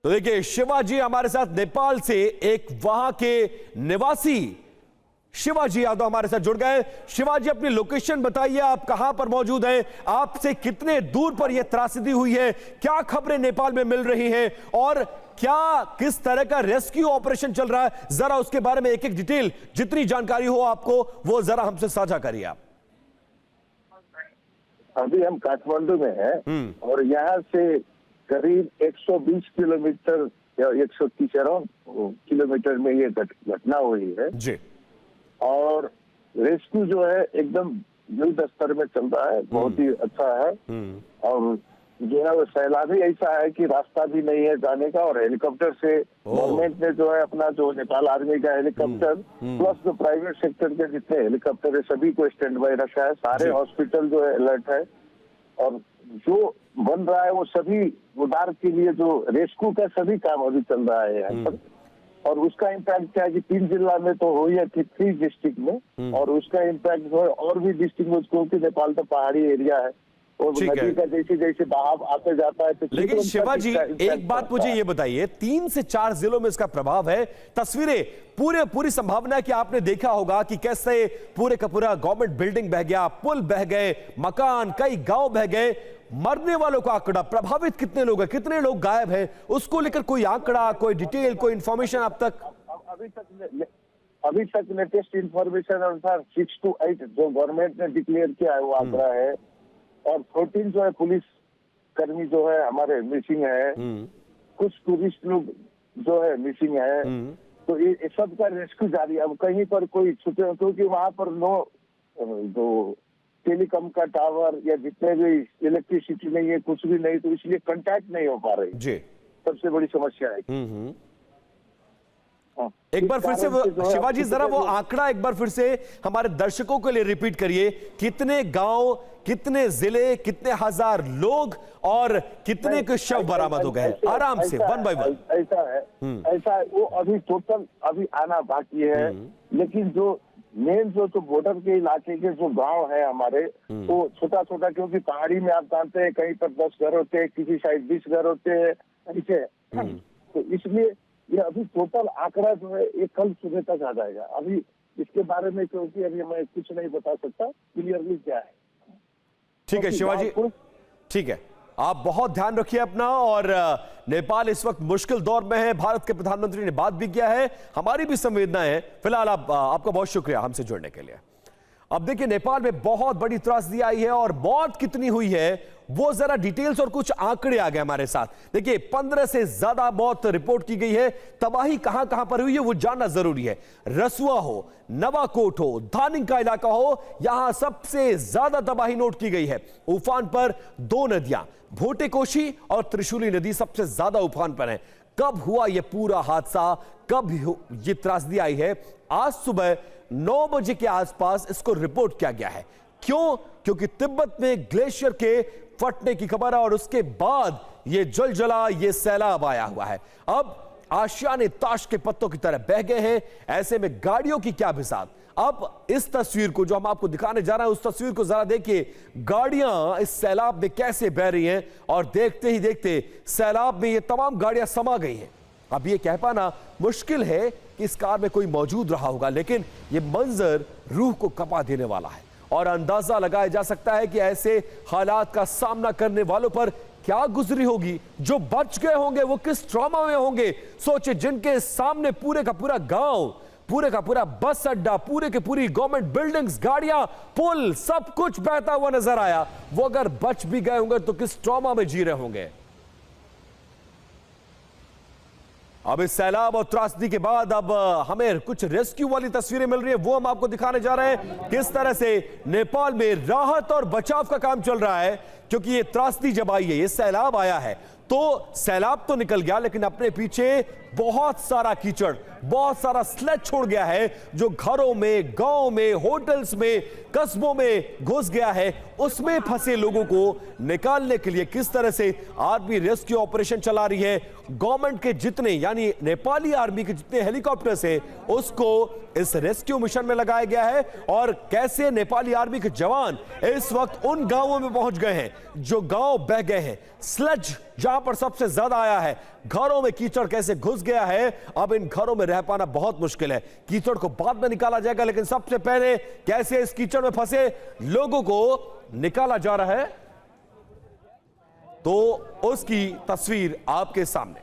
तो देखिए शिवाजी हमारे साथ नेपाल से एक वहां के निवासी शिवाजी यादव हमारे साथ जुड़ गए। शिवाजी अपनी लोकेशन बताइए, आप कहां पर मौजूद हैं, आपसे कितने दूर पर यह त्रासदी हुई है, क्या खबरें नेपाल में मिल रही हैं और क्या किस तरह का रेस्क्यू ऑपरेशन चल रहा है, जरा उसके बारे में एक एक डिटेल जितनी जानकारी हो आपको वो जरा हमसे साझा करिए आप। अभी हम काठमांडू में हैं और यहाँ से करीब 120 किलोमीटर या 130 अराउंड किलोमीटर में ये घटना हुई है जी। और रेस्क्यू जो है एकदम युद्ध स्तर में चल रहा है, बहुत ही अच्छा है। और जो है वो सैलाब ही ऐसा है कि रास्ता भी नहीं है जाने का, और हेलीकॉप्टर से गवर्नमेंट ने जो है अपना जो नेपाल आर्मी का हेलीकॉप्टर प्लस जो प्राइवेट सेक्टर के जितने हेलीकॉप्टर है सभी को स्टैंड बाय रखा है। सारे हॉस्पिटल जो है अलर्ट है और जो बन रहा है वो सभी उद्धार के लिए जो रेस्क्यू का सभी काम अभी चल रहा है यहाँ पर। और उसका इम्पैक्ट क्या है कि 3 जिला में तो हो ही है कि 3 डिस्ट्रिक्ट में, और उसका इम्पैक्ट जो है और भी डिस्ट्रिक्ट में, क्योंकि नेपाल तो पहाड़ी एरिया है और नदी का जैसे जैसे बहाव आते जाता है। तो लेकिन शिवाजी एक बात मुझे ये बताइए, 3 से 4 जिलों में इसका प्रभाव है, तस्वीरें पूरी संभावना है कि आपने देखा होगा कि कैसे पूरे का पूरा गवर्नमेंट बिल्डिंग बह गया, पुल बह गए, मकान, कई गांव बह गए, मरने वालों का आंकड़ा, प्रभावित कितने लोग हैं, कितने लोग गायब हैं, उसको लेकर कोई आंकड़ा, कोई डिटेल, कोई इंफॉर्मेशन अब तक? अभी तक लेटेस्ट इंफॉर्मेशन अनुसार 6 to 8 जो गवर्नमेंट ने डिक्लेयर किया है वो आंकड़ा है, और 14 जो है पुलिस कर्मी जो है हमारे मिसिंग है, कुछ टूरिस्ट लोग जो है मिसिंग है। तो ये सब का रेस्क्यू जारी है। अब कहीं पर कोई छुटे, क्योंकि वहां पर नो जो टेलीकॉम का टावर या जितने भी इलेक्ट्रिसिटी नहीं है, कुछ भी नहीं, तो इसलिए कांटेक्ट नहीं हो पा रही जी। सबसे बड़ी समस्या है। एक बार फिर से शिवाजी जरा वो आंकड़ा एक बार फिर से हमारे दर्शकों के लिए रिपीट करिए, कितने गांव, कितने जिले, कितने हजार लोग और कितने के शव बरामद हो गए? आराम से 1 by 1। ऐसा है वो अभी टोटल अभी आना बाकी है, लेकिन जो मेन जो बॉर्डर के इलाके के जो गांव है हमारे, वो छोटा छोटा, क्योंकि पहाड़ी में आप जानते हैं कहीं पर 10 घर होते हैं, किसी साइड 20 घर होते हैं ऐसे, तो इसलिए ये अभी टोटल आंकड़ा जो है ये कल सुबह तक आ जाएगा। अभी इसके बारे में क्योंकि अभी मैं कुछ नहीं बता सकता क्लियरली क्या है। ठीक है शिवाजी, ठीक है, आप बहुत ध्यान रखिए अपना। और नेपाल इस वक्त मुश्किल दौर में है, भारत के प्रधानमंत्री ने बात भी किया है, हमारी भी संवेदनाएं हैं। फिलहाल आपका बहुत शुक्रिया हमसे जुड़ने के लिए। अब देखिए नेपाल में बहुत बड़ी त्रासदी आई है और मौत कितनी हुई है वो जरा डिटेल्स और कुछ आंकड़े आ गए हमारे साथ। देखिए 15 से ज्यादा मौत रिपोर्ट की गई है। तबाही कहां कहां पर हुई है वो जानना जरूरी है। रसुआ हो, नवाकोट हो, धानिंग का इलाका हो, यहां सबसे ज्यादा तबाही नोट की गई है। उफान पर 2 नदियां, भोटेकोशी और त्रिशूली नदी सबसे ज्यादा उफान पर है। कब हुआ यह पूरा हादसा, कब यह त्रासदी आई है? आज सुबह 9 बजे के आसपास इसको रिपोर्ट किया गया है। क्यों? क्योंकि तिब्बत में ग्लेशियर के फटने की खबर है और उसके बाद यह जलजला, यह सैलाब आया हुआ है। अब आशियाने ताश के पत्तों की तरह बह गए हैं। ऐसे में गाड़ियों की क्या बिसात। अब इस तस्वीर को जो हम आपको दिखाने जा रहे हैं, उस तस्वीर को जरा देखिए, गाड़ियां इस सैलाब में कैसे बह रही हैं और देखते ही देखते सैलाब में ये तमाम गाड़ियां समा गई हैं। अब ये कह पाना मुश्किल है कि इस कार में कोई मौजूद रहा होगा, लेकिन ये मंजर रूह को कपा देने वाला है और अंदाजा लगाया जा सकता है कि ऐसे हालात का सामना करने वालों पर क्या गुजरी होगी। जो बच गए होंगे वो किस ट्रॉमा में होंगे। सोचे, जिनके सामने पूरे का पूरा गांव, पूरे का पूरा बस अड्डा, पूरे के पूरी गवर्नमेंट बिल्डिंग्स, गाड़ियां, पुल, सब कुछ बहता हुआ नजर आया, वो अगर बच भी गए होंगे तो किस ट्रॉमा में जी रहे होंगे। अब इस सैलाब और त्रासदी के बाद अब हमें कुछ रेस्क्यू वाली तस्वीरें मिल रही है, वो हम आपको दिखाने जा रहे हैं। किस तरह से नेपाल में राहत और बचाव का काम चल रहा है, क्योंकि ये त्रासदी जब आई है, ये सैलाब आया है, तो सैलाब तो निकल गया लेकिन अपने पीछे बहुत सारा कीचड़, बहुत सारा स्लेज छोड़ गया है, जो घरों में, गांव में, होटल्स में, कस्बों में घुस गया है। उसमें फंसे लोगों को निकालने के लिए किस तरह से आर्मी रेस्क्यू ऑपरेशन चला रही है। गवर्नमेंट के जितने, यानी नेपाली आर्मी के जितने हेलीकॉप्टर्स है, उसको इस रेस्क्यू मिशन में लगाया गया है। और कैसे नेपाली आर्मी के जवान इस वक्त उन गांवों में पहुंच गए हैं जो गांव बह गए हैं। स्लज जहां पर सबसे ज्यादा आया है। घरों में कीचड़ कैसे घुस गया है, अब इन घरों में रह पाना बहुत मुश्किल है। कीचड़ को बाद में निकाला जाएगा, लेकिन सबसे पहले कैसे इस कीचड़ में फंसे लोगों को निकाला जा रहा है, तो उसकी तस्वीर आपके सामने।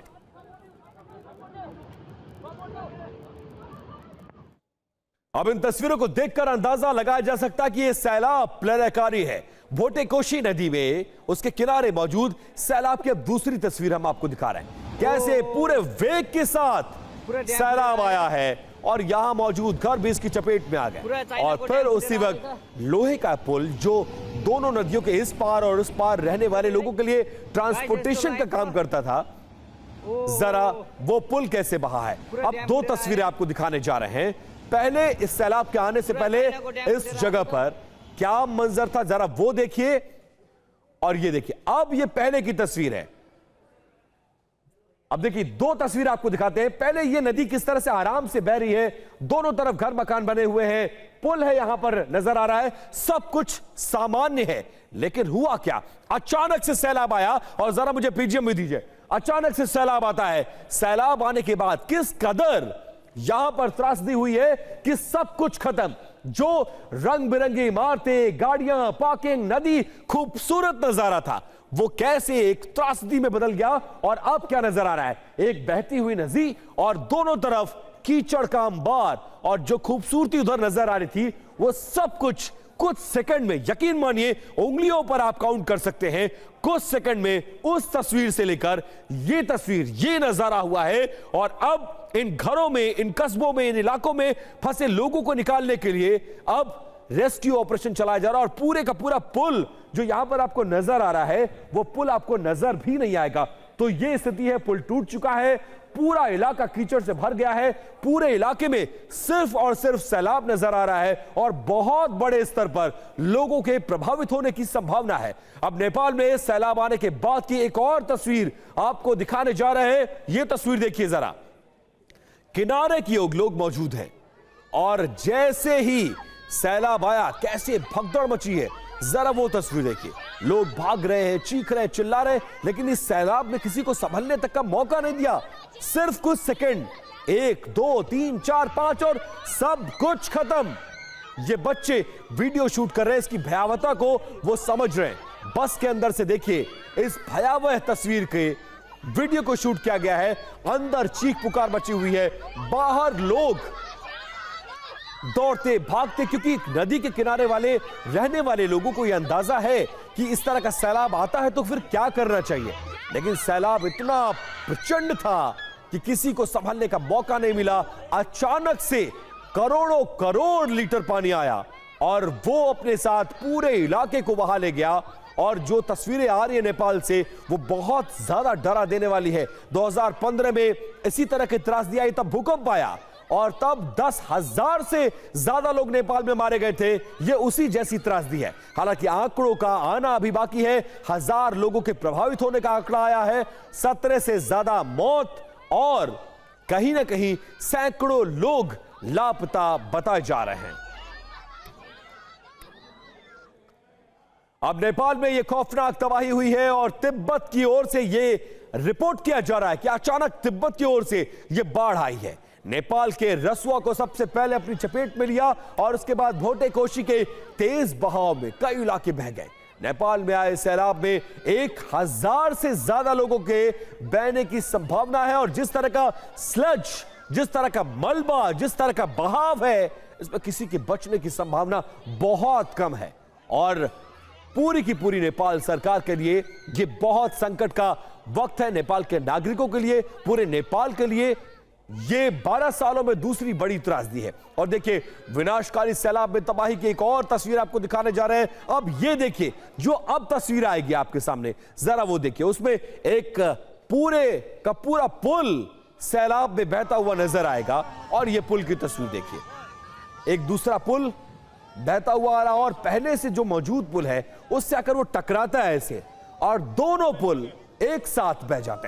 अब इन तस्वीरों को देखकर अंदाजा लगाया जा सकता है कि यह सैलाब प्रलयकारी है। भोटेकोशी नदी में उसके किनारे मौजूद सैलाब की अब दूसरी तस्वीर हम आपको दिखा रहे हैं, कैसे पूरे वेग के साथ सैलाब आया है और यहां मौजूद घर भी इसकी चपेट में आ गए। और फिर उसी वक्त लोहे का पुल जो दोनों नदियों के इस पार और उस पार रहने वाले लोगों के लिए ट्रांसपोर्टेशन का काम करता था, जरा वो पुल कैसे बहा है। अब दो तस्वीरें आपको दिखाने जा रहे हैं। पहले इस सैलाब के आने से पहले इस जगह पर क्या मंजर था, जरा वो देखिए और ये देखिए। अब ये पहले की तस्वीर है। अब देखिए दो तस्वीर आपको दिखाते हैं। पहले ये नदी किस तरह से आराम से बह रही है, दोनों तरफ घर मकान बने हुए हैं, पुल है यहां पर नजर आ रहा है, सब कुछ सामान्य है। लेकिन हुआ क्या, अचानक से सैलाब आया। और जरा मुझे पीजीएम भी दीजिए। अचानक से सैलाब आता है। सैलाब आने के बाद किस कदर यहां पर त्रासदी हुई है कि सब कुछ खत्म। जो रंग बिरंगी इमारतें, गाड़ियां, पार्किंग, नदी, खूबसूरत नजारा था, वो कैसे एक त्रासदी में बदल गया। और अब क्या नजर आ रहा है, एक बहती हुई नदी और दोनों तरफ कीचड़ का अंबार। और जो खूबसूरती उधर नजर आ रही थी, वो सब कुछ सेकंड में, यकीन मानिए उंगलियों पर आप काउंट कर सकते हैं, कुछ सेकंड में उस तस्वीर से लेकर ये तस्वीर, ये नजारा हुआ है। और अब इन घरों में, इन कस्बों में, इन इलाकों में फंसे लोगों को निकालने के लिए अब रेस्क्यू ऑपरेशन चलाया जा रहा है। और पूरे का पूरा पुल जो यहां पर आपको नजर आ रहा है, वो पुल आपको नजर भी नहीं आएगा। तो ये स्थिति है, पुल टूट चुका है, पूरा इलाका कीचड़ से भर गया है, पूरे इलाके में सिर्फ और सिर्फ सैलाब नजर आ रहा है और बहुत बड़े स्तर पर लोगों के प्रभावित होने की संभावना है। अब नेपाल में सैलाब आने के बाद की एक और तस्वीर आपको दिखाने जा रहे हैं। यह तस्वीर देखिए जरा, किनारे की ओर लोग मौजूद हैं और जैसे ही सैलाब आया कैसे भगदड़ मची है, जरा वो तस्वीर देखिए। लोग भाग रहे हैं, चीख रहे हैं, चिल्ला रहे हैं, लेकिन इस सैलाब में किसी को संभलने तक का मौका नहीं दिया। सिर्फ कुछ सेकंड, 1 2 3 4 5 और सब कुछ खत्म। ये बच्चे वीडियो शूट कर रहे हैं, इसकी भयावहता को वो समझ रहे हैं। बस के अंदर से देखिए इस भयावह तस्वीर के वीडियो को शूट किया गया है। अंदर चीख पुकार मची हुई है, बाहर लोग दौड़ते भागते, क्योंकि नदी के किनारे वाले रहने वाले लोगों को यह अंदाजा है कि इस तरह का सैलाब आता है तो फिर क्या करना चाहिए। लेकिन सैलाब इतना प्रचंड था कि किसी को संभलने का मौका नहीं मिला। अचानक से करोड़ों करोड़ लीटर पानी आया और वो अपने साथ पूरे इलाके को बहा ले गया। और जो तस्वीरें आ रही है नेपाल से, वो बहुत ज्यादा डरा देने वाली है। 2015 में इसी तरह की त्रासदी आई, तब भूकंप आया और तब 10,000 से ज्यादा लोग नेपाल में मारे गए थे। यह उसी जैसी त्रासदी है। हालांकि आंकड़ों का आना अभी बाकी है। 1000 लोगों के प्रभावित होने का आंकड़ा आया है, 17 से ज्यादा मौत और कहीं ना कहीं सैकड़ों लोग लापता बताए जा रहे हैं। अब नेपाल में यह खौफनाक तबाही हुई है और तिब्बत की ओर से यह रिपोर्ट किया जा रहा है कि अचानक तिब्बत की ओर से यह बाढ़ आई है। नेपाल के रसुआ को सबसे पहले अपनी चपेट में लिया और उसके बाद भोटेकोशी के तेज बहाव में कई इलाके बह गए। नेपाल में आए सैलाब में 1000 से ज्यादा लोगों के बहने की संभावना है। और जिस तरह का स्लज, जिस तरह का मलबा, जिस तरह का बहाव है, इसमें किसी के बचने की संभावना बहुत कम है। और पूरी की पूरी नेपाल सरकार के लिए यह बहुत संकट का वक्त है। नेपाल के नागरिकों के लिए, पूरे नेपाल के लिए ये 12 सालों में दूसरी बड़ी त्रासदी है। और देखिए विनाशकारी सैलाब में तबाही की एक और तस्वीर आपको दिखाने जा रहे हैं। अब ये देखिए जो अब तस्वीर आएगी आपके सामने, जरा वो देखिए। उसमें एक पूरे का पूरा पुल सैलाब में बहता हुआ नजर आएगा और ये पुल की तस्वीर देखिए। एक दूसरा पुल बहता हुआ आ रहा और पहले से जो मौजूद पुल है उससे आकर वो टकराता है ऐसे और दोनों पुल एक साथ बह जाते हैं।